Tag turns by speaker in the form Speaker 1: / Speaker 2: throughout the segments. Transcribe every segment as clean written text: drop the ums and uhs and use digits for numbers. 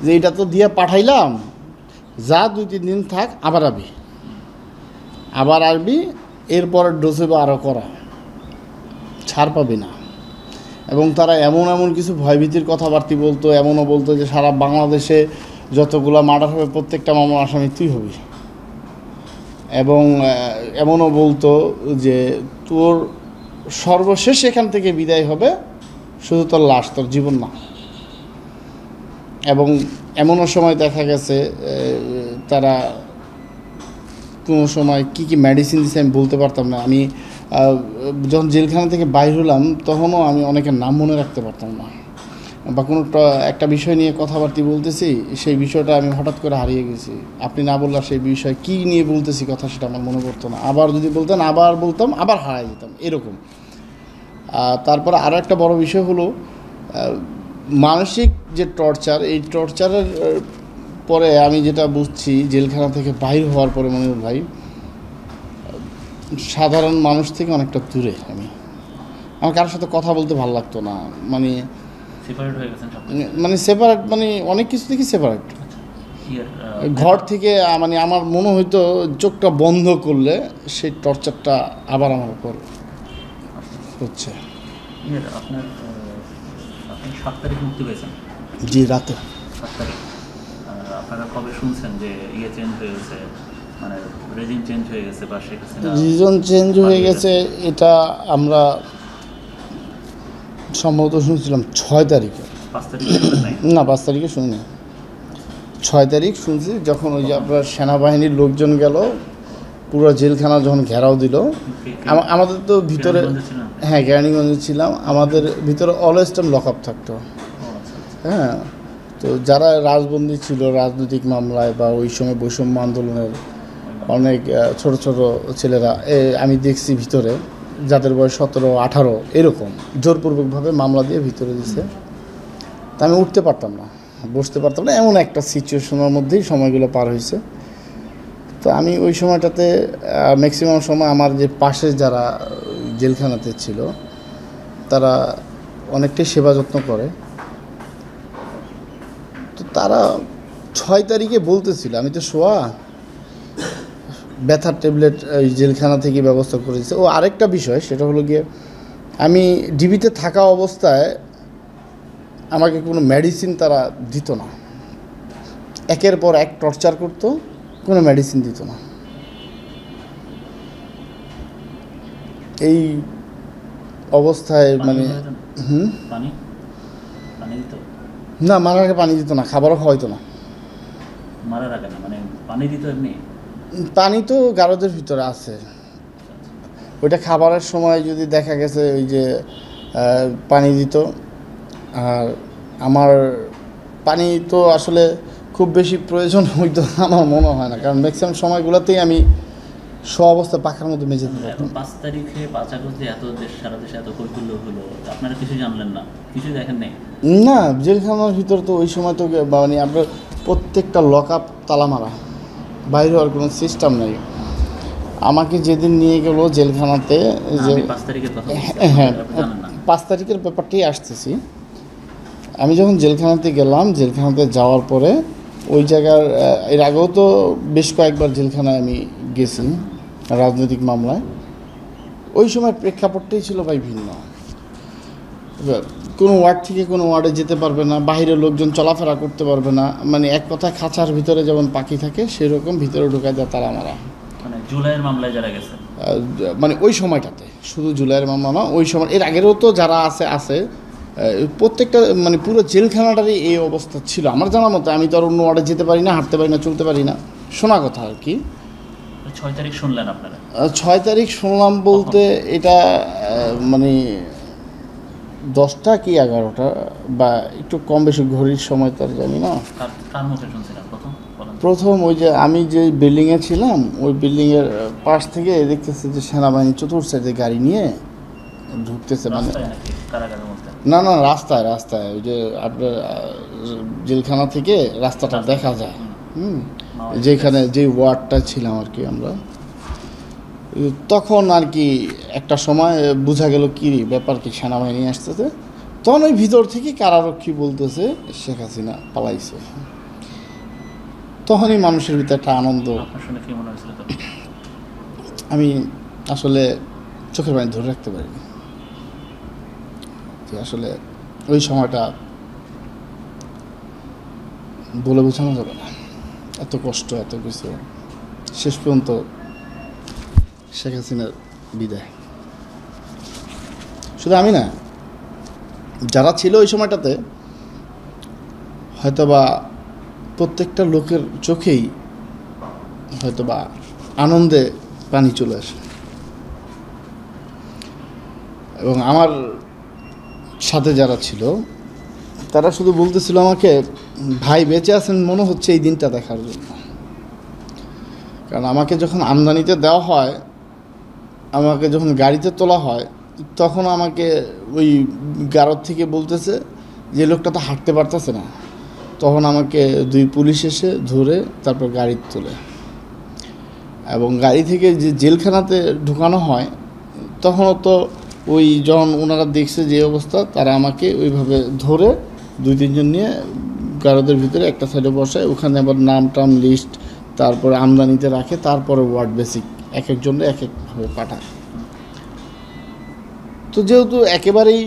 Speaker 1: যে এটা তো দিয়ে পাঠাইলাম, যা 2-3 দিন থাক, আবার আসবি, এরপর ডোজ হবে আরও করা, ছাড় পাবি না। এবং তারা এমন কিছু ভয়ভীতির কথাবার্তা বলতো, এমনও বলতো যে সারা বাংলাদেশে যতগুলো মার্ডার হবে প্রত্যেকটা মামলার আসামি তুই হবি। এবং এমনও বলতো যে তোর সর্বশেষ এখান থেকে বিদায় হবে শুধু তোর লাশ, তোর জীবন না। এবং এমনও সময় দেখা গেছে তারা কোনো সময় কী মেডিসিন দিচ্ছে আমি বলতে পারতাম না। আমি যখন জেলখানা থেকে বাইর হলাম তখনও আমি অনেকের নাম মনে রাখতে পারতাম না, বা কোনো একটা বিষয় নিয়ে কথাবার্তা বলতেছি, সেই বিষয়টা আমি হঠাৎ করে হারিয়ে গেছি। আপনি না বললে সেই বিষয় কী নিয়ে বলতেছি কথা, সেটা আমার মনে পড়তো না। আবার যদি বলতেন আবার বলতাম, আবার হারিয়ে যেতাম, এরকম। তারপরে আরও একটা বড় বিষয় হলো মানসিক যে টর্চার, এই টর্চারের পরে আমি যেটা বুঝছি জেলখানা থেকে বাইর হওয়ার পরে, মনিরুল ভাই, সাধারণ মানুষ থেকে অনেকটা দূরে আমার কারোর সাথে কথা বলতে ভালো লাগতো না। মানে সেপারেট, মানে অনেক কিছু থেকে সেপারেট। ঘর থেকে মানে আমার মনে হইতো চোখটা বন্ধ করলে সেই টর্চারটা আবার আমার উপর হচ্ছে।
Speaker 2: আপনি 7 তারিখ মুক্তি পেয়েছেন?
Speaker 1: জি, রাতে
Speaker 2: 7 তারিখ। আপনারা কবে শুনছেন যে চেঞ্জ হয়ে গেছে, মানে রেজিম চেঞ্জ হয়ে গেছে, বা শেখ হাসিনা
Speaker 1: রিজন চেঞ্জ হয়ে গেছে? এটা আমরা সম্ভবত শুনছিলাম 6 তারিখে।
Speaker 2: 5 তারিখে
Speaker 1: না, 5 তারিখে শুনিনি, 6 তারিখ শুনছি, যখন ওই যে আপনার সেনাবাহিনীর লোকজন গেল, পুরো জেলখানা যখন ঘেরাও দিল। আমাদের তো ভিতরে, হ্যাঁ, কেরানীগঞ্জে ছিলাম, আমাদের ভিতরে অলওয়েজ টাইম লক আপ থাকতো। হ্যাঁ, তো যারা রাজবন্দী ছিল রাজনৈতিক মামলায় বা ওই সময় বৈষম্য আন্দোলনের অনেক ছোট ছোট ছেলেরা আমি দেখছি ভিতরে, যাদের বয়স 17-18 এরকম, জোরপূর্বকভাবে মামলা দিয়ে ভিতরে দিছে। তা আমি উঠতে পারতাম না, বসতে পারতাম না, এমন একটা সিচুয়েশনের মধ্যেই সময়গুলো পার হয়েছে। তো আমি ওই সময়টাতে ম্যাক্সিমাম সময় আমার যে পাশে যারা জেলখানাতে ছিল তারা অনেকটাই সেবা যত্ন করে। তো তারা 6 তারিখে বলতেছিল, আমি তো শোয়া, ব্যথার ট্যাবলেট ওই জেলখানা থেকে ব্যবস্থা করেছে। ও আরেকটা বিষয়, সেটা হলো গিয়ে আমি ডিবিতে থাকা অবস্থায় আমাকে কোনো মেডিসিন তারা দিত না, একের পর এক টর্চার করতো, কোনো মেডিসিন দিত না। এই অবস্থায় মানে না, মারার আগে পানি দিত না, খাবারও খাওয়াইতো না।
Speaker 2: মারার আগে না, মানে পানি দিত এমনি?
Speaker 1: পানি তো গারদের ভিতরে আছে, ওইটা খাবারের সময় যদি দেখা গেছে ওই যে পানি দিত। আর আমার পানি তো আসলে খুব বেশি প্রয়োজন হইতো আমার মনে হয় না, কারণ ম্যাক্সিমাম সময়গুলোতেই আমি অবস্থা পাখার মধ্যে মেঝে দিতাম।
Speaker 2: এখন 5 তারিখে 5 আগস্টে এত সারা দেশে এত কৈফল্য হলো, আপনারা কিছু জানলেন না, কিছু দেখেন নাই?
Speaker 1: না, জেলখানার ভিতর তো ওই সময় তো মানে আপনার প্রত্যেকটা লক আপ তালা মারা, বাইরে হওয়ার কোনো সিস্টেম নেই। আমাকে যেদিন নিয়ে গেল জেলখানাতে, যে
Speaker 2: 5 তারিখের কথা,
Speaker 1: হ্যাঁ 5 তারিখের ব্যাপারটাই আসতেছি। আমি যখন জেলখানাতে গেলাম, জেলখানাতে যাওয়ার পরে ওই জায়গার, এর আগেও তো বেশ কয়েকবার জেলখানায় আমি গেছি রাজনৈতিক মামলায়। ওই সময় প্রেক্ষাপটটাই ছিল ভাই ভিন্ন। কোনো ওয়ার্ড থেকে কোনো ওয়ার্ডে যেতে পারবে না, বাইরের লোকজন চলাফেরা করতে পারবে না, মানে এক কথায় খাঁচার ভিতরে যেমন পাখি থাকে সেরকম ভিতরে ঢুকায় দেয় তালা মারা।
Speaker 2: মানে জুলাইয়ের মামলায় যারা গেছে,
Speaker 1: মানে ওই সময়টাতে, শুধু জুলাইয়ের মামলা না, ওই সময় এর আগেরও তো যারা আছে প্রত্যেকটা, মানে পুরো জেলখানাটারই এই অবস্থা ছিল আমার জানা মতো। আমি তো আর অন্য ওয়ার্ডে যেতে পারি না, হাঁটতে পারি না, চলতে পারি না, শোনা কথা আর কি।
Speaker 2: 6 তারিখ শুনলেন আপনারা?
Speaker 1: 6 তারিখ শুনলাম বলতে এটা মানে 10টা কি 11টা বা একটু কম বেশি, ঘড়ির সময় তো আর জানি না।
Speaker 2: কার মুখে শুনছিলেন
Speaker 1: প্রথম? ওই যে আমি যে বিল্ডিংয়ে ছিলাম, ওই বিল্ডিংয়ের পাশ থেকে দেখতেছে যে সেনাবাহিনী চতুর্থ সাইডে গাড়ি নিয়ে ঢুকতেছে। মানে না, রাস্তায় ওই যে আপনার জেলখানা থেকে রাস্তাটা দেখা যায়, যেখানে যে ওয়ার্ডটা ছিলাম আর কি আমরা, তখন আর কি একটা সময় বোঝা গেল কি ব্যাপার, কি সেনাবাহিনী আসতেছে। তখন ওই ভিতর থেকে কারারক্ষী বলতেছে শেখ হাসিনা পালাইছে। তখনই মানুষের ভিতরে একটা আনন্দ।
Speaker 2: আপনার শুনে কি মনে হয়েছিল তখন?
Speaker 1: আমি আসলে চোখের পানি ধরে রাখতে পারিনি, যে আসলে ওই সময়টা বলে বোঝানো যাবে না, এত কষ্ট, এত কিছু, শেষ পর্যন্ত শেখ হাসিনার বিদায়। শুধু আমি না, যারা ছিল ওই সময়টাতে, হয়তোবা প্রত্যেকটা লোকের চোখেই হয়তোবা আনন্দে পানি চলে আসে। এবং আমার সাথে যারা ছিল তারা শুধু বলতেছিল আমাকে, ভাই বেঁচে আছেন মনে হচ্ছে এই দিনটা দেখার জন্য। কারণ আমাকে যখন আমদানিতে দেওয়া হয়, আমাকে যখন গাড়িতে তোলা হয়, তখন আমাকে ওই গারদ থেকে বলতেছে যে লোকটা তো হাঁটতে পারতেছে না। তখন আমাকে 2 পুলিশ এসে ধরে তারপর গাড়ি তোলে, এবং গাড়ি থেকে যে জেলখানাতে ঢুকানো হয়, তখনও তো ওই যখন ওনারা দেখছে যে অবস্থা, তারা আমাকে ওইভাবে ধরে 2-3 জন নিয়ে গারদের ভিতরে একটা সাইডে বসায়, ওখানে আবার নাম টাম লিস্ট, তারপরে আমদানিতে রাখে, তারপরে ওয়ার্ড বেসিক এক একজনে এক একভাবে পাঠায়। তো যেহেতু একেবারেই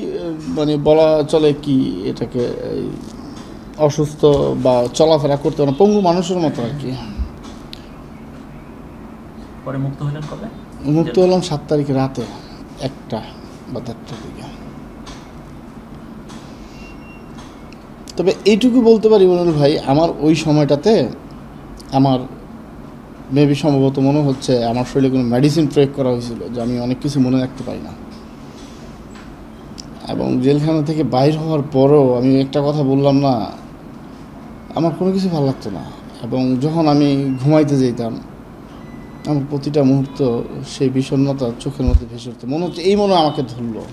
Speaker 1: মানে বলা চলে কি এটাকে অসুস্থ বা চলাফেরা করতে পারে না, পঙ্গু মানুষের মতো আর কি।
Speaker 2: পরে মুক্ত হলেন কবে?
Speaker 1: মুক্ত হলাম 7 তারিখে রাতে 1টা বা 1:30টার দিকে। তবে এইটুকু বলতে পারি মনুল ভাই, আমার ওই সময়টাতে আমার মেবি সম্ভবত মনে হচ্ছে আমার শরীরে কোনো মেডিসিন প্রয়োগ করা হয়েছিল, যে আমি অনেক কিছু মনে রাখতে পারি না। এবং জেলখানা থেকে বাইর হওয়ার পরও আমি একটা কথা বললাম না, আমার কোনো কিছু ভালো লাগতো না। এবং যখন আমি ঘুমাইতে যেতাম, আমার প্রতিটা মুহূর্ত সেই বিষণ্ণতা চোখের মধ্যে ভেসে উঠতো, মনে হচ্ছে এই মনে আমাকে ধরলো।